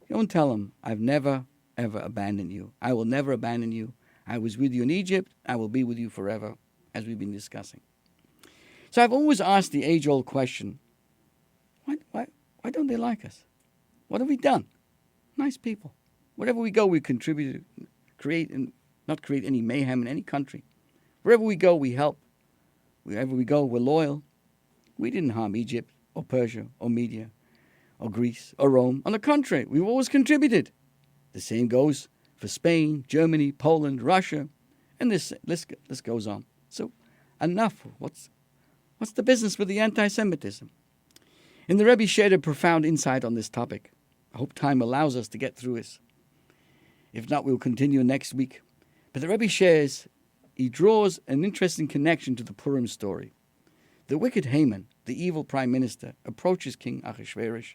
don't tell them, I've never, ever abandoned you. I will never abandon you. I was with you in Egypt. I will be with you forever, as we've been discussing. So I've always asked the age-old question, why don't they like us? What have we done? Nice people. Wherever we go, we contribute, not create any mayhem in any country. Wherever we go, we help. Wherever we go, we're loyal. We didn't harm Egypt or Persia or Media or Greece or Rome. On the contrary, we've always contributed. The same goes for Spain, Germany, Poland, Russia, and this list goes on. So enough. What's the business with the anti-Semitism? And the Rebbe shared a profound insight on this topic. I hope time allows us to get through this. If not, we'll continue next week. But the Rebbe shares, he draws an interesting connection to the Purim story. The wicked Haman, the evil prime minister, approaches King Ahasuerus.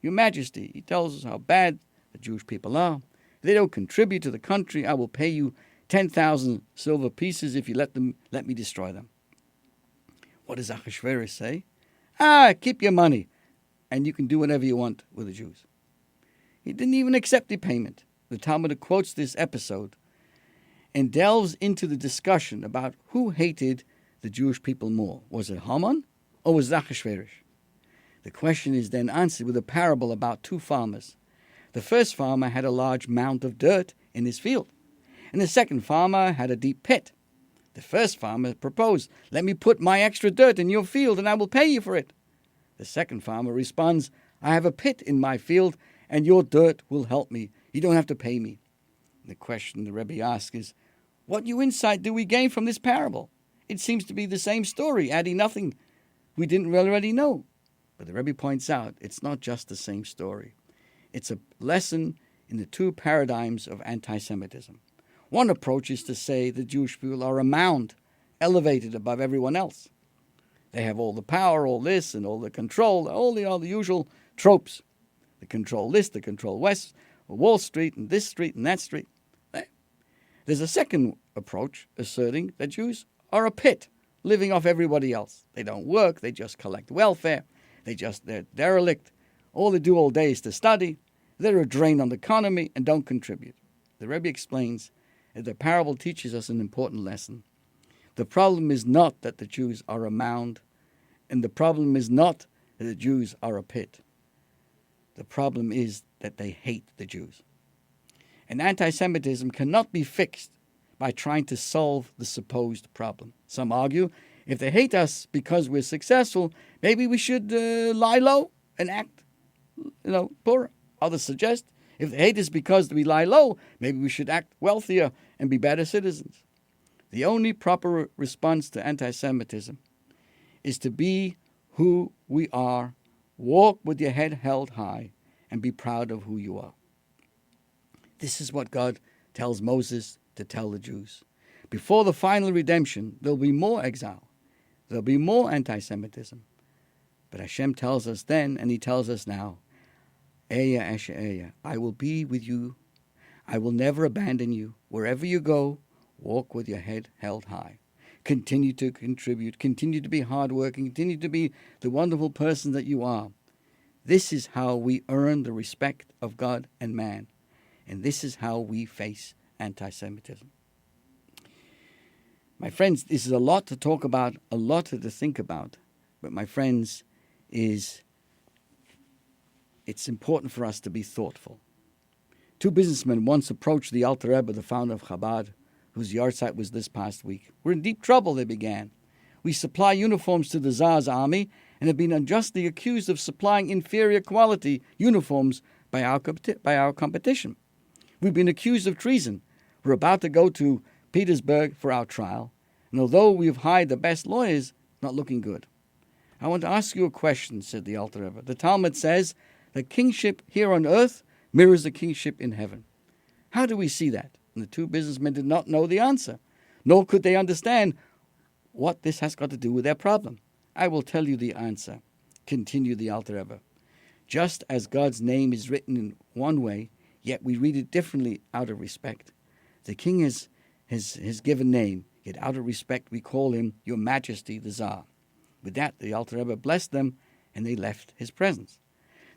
Your Majesty, he tells us how bad the Jewish people are. If they don't contribute to the country, I will pay you 10,000 silver pieces if you let me destroy them. What does Ahasuerus say? Keep your money, and you can do whatever you want with the Jews. He didn't even accept the payment. The Talmud quotes this episode and delves into the discussion about who hated the Jewish people more. Was it Haman or was it Ahasuerus? The question is then answered with a parable about 2 farmers. The first farmer had a large mound of dirt in his field, and the second farmer had a deep pit. The first farmer proposed, let me put my extra dirt in your field and I will pay you for it. The second farmer responds, I have a pit in my field and your dirt will help me. You don't have to pay me. The question the Rebbe asks is, what new insight do we gain from this parable? It seems to be the same story, adding nothing we didn't already know. But the Rebbe points out it's not just the same story. It's a lesson in the 2 paradigms of anti-Semitism. One approach is to say the Jewish people are a mound, elevated above everyone else. They have all the power, all this, and all the control, all the usual tropes. They control this, they control West, Wall Street, and this street, and that street. There's a second approach asserting that Jews are a pit, living off everybody else. They don't work, they just collect welfare, they're derelict. All they do all day is to study. They're a drain on the economy and don't contribute. The Rebbe explains that the parable teaches us an important lesson. The problem is not that the Jews are a mound, and the problem is not that the Jews are a pit. The problem is that they hate the Jews. And anti-Semitism cannot be fixed by trying to solve the supposed problem. Some argue if they hate us because we're successful, maybe we should lie low and act, poorer. Others suggest if they hate us because we lie low, maybe we should act wealthier and be better citizens. The only proper response to anti-Semitism is to be who we are, walk with your head held high, and be proud of who you are. This is what God tells Moses to tell the Jews. Before the final redemption, there'll be more exile. There'll be more anti-Semitism. But Hashem tells us then, and He tells us now, Eya Eshe Eya, I will be with you. I will never abandon you. Wherever you go, walk with your head held high. Continue to contribute. Continue to be hardworking. Continue to be the wonderful person that you are. This is how we earn the respect of God and man. And this is how we face anti-Semitism. My friends, this is a lot to talk about, a lot to think about. But my friends, it's important for us to be thoughtful. Two businessmen once approached the Alter Rebbe, the founder of Chabad, whose yahrzeit was this past week. We're in deep trouble, they began. We supply uniforms to the Tsar's army and have been unjustly accused of supplying inferior quality uniforms by our competition. We've been accused of treason. We're about to go to Petersburg for our trial, and although we've hired the best lawyers, not looking good. I want to ask you a question, said the Alter Rebbe. The Talmud says that kingship here on earth mirrors the kingship in heaven. How do we see that? And the two businessmen did not know the answer, nor could they understand what this has got to do with their problem. I will tell you the answer, continued the Alter Rebbe. Just as God's name is written in one way, yet we read it differently out of respect. The king is his given name, yet out of respect we call him Your Majesty the Tsar. With that, the Alter Rebbe blessed them, and they left his presence.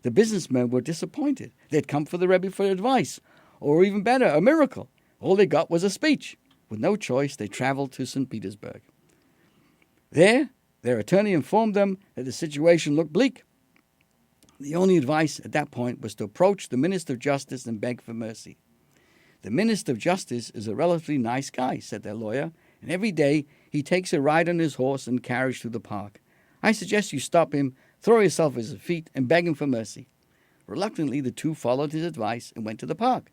The businessmen were disappointed. They'd come for the Rebbe for advice, or even better, a miracle. All they got was a speech. With no choice, they traveled to St. Petersburg. There, their attorney informed them that the situation looked bleak. The only advice at that point was to approach the Minister of Justice and beg for mercy. The Minister of Justice is a relatively nice guy, said their lawyer, and every day he takes a ride on his horse and carriage through the park. I suggest you stop him, throw yourself at his feet, and beg him for mercy. Reluctantly, the two followed his advice and went to the park.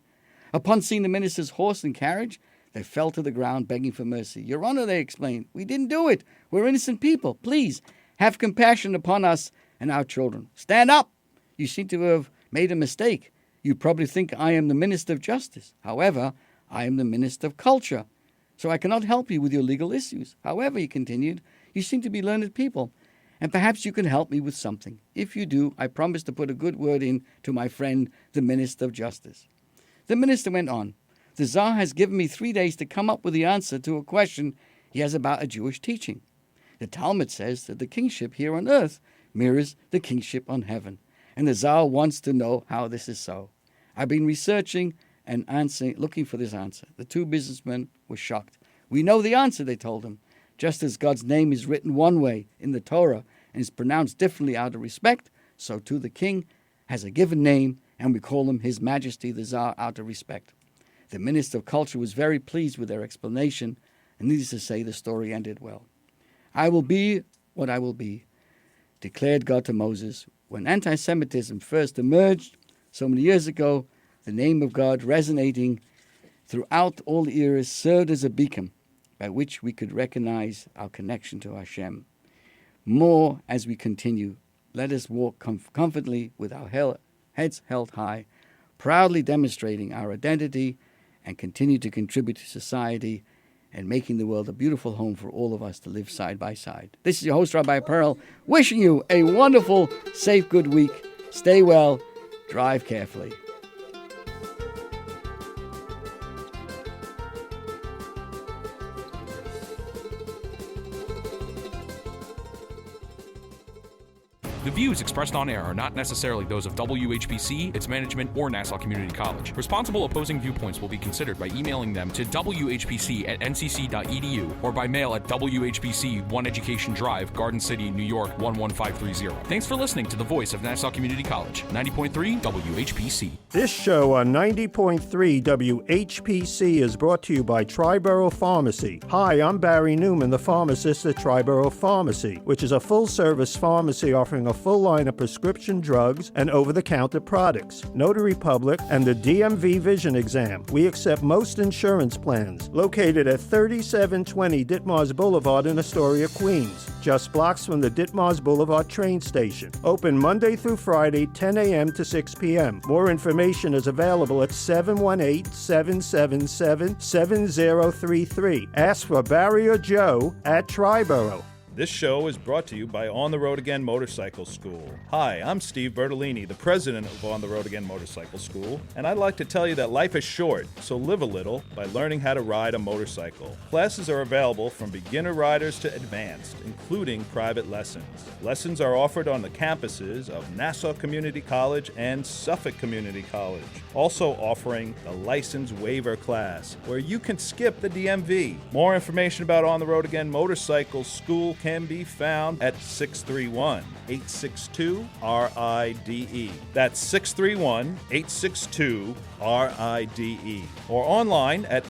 Upon seeing the minister's horse and carriage, they fell to the ground begging for mercy. Your Honor, they explained, we didn't do it. We're innocent people. Please, have compassion upon us and our children. Stand up. You seem to have made a mistake. You probably think I am the Minister of Justice. However, I am the Minister of Culture, so I cannot help you with your legal issues. However, he continued, you seem to be learned people, and perhaps you can help me with something. If you do, I promise to put a good word in to my friend, the Minister of Justice. The minister went on, the Tsar has given me 3 days to come up with the answer to a question he has about a Jewish teaching. The Talmud says that the kingship here on earth mirrors the kingship on heaven, and the Tsar wants to know how this is so. I've been researching and looking for this answer. The two businessmen were shocked. We know the answer, they told him. Just as God's name is written one way in the Torah and is pronounced differently out of respect, so too the king has a given name, and we call him His Majesty the Tsar out of respect. The Minister of Culture was very pleased with their explanation, and needless to say, the story ended well. I will be what I will be, declared God to Moses. When anti-Semitism first emerged so many years ago, the name of God resonating throughout all the eras served as a beacon by which we could recognize our connection to Hashem. More as we continue, let us walk comfortably with our heads held high, proudly demonstrating our identity, and continue to contribute to society and making the world a beautiful home for all of us to live side by side. This is your host, Rabbi Perl, wishing you a wonderful, safe, good week. Stay well, drive carefully. The views expressed on air are not necessarily those of WHPC, its management, or Nassau Community College. Responsible opposing viewpoints will be considered by emailing them to whpc@ncc.edu or by mail at WHPC 1 Education Drive, Garden City, New York 11530. Thanks for listening to the voice of Nassau Community College, 90.3 WHPC. This show on 90.3 WHPC is brought to you by Triborough Pharmacy. Hi, I'm Barry Newman, the pharmacist at Triborough Pharmacy, which is a full-service pharmacy offering a full line of prescription drugs and over-the-counter products, Notary Public, and the DMV vision exam. We accept most insurance plans. Located at 3720 Ditmars Boulevard in Astoria, Queens, just blocks from the Ditmars Boulevard train station. Open Monday through Friday, 10 a.m. to 6 p.m. More information is available at 718-777-7033. Ask for Barry or Joe at Triborough. This show is brought to you by On the Road Again Motorcycle School. Hi, I'm Steve Bertolini, the president of On the Road Again Motorcycle School, and I'd like to tell you that life is short, so live a little by learning how to ride a motorcycle. Classes are available from beginner riders to advanced, including private lessons. Lessons are offered on the campuses of Nassau Community College and Suffolk Community College, also offering the license waiver class, where you can skip the DMV. More information about On the Road Again Motorcycle School can be found at 631-862-RIDE. That's 631-862-RIDE. Or online at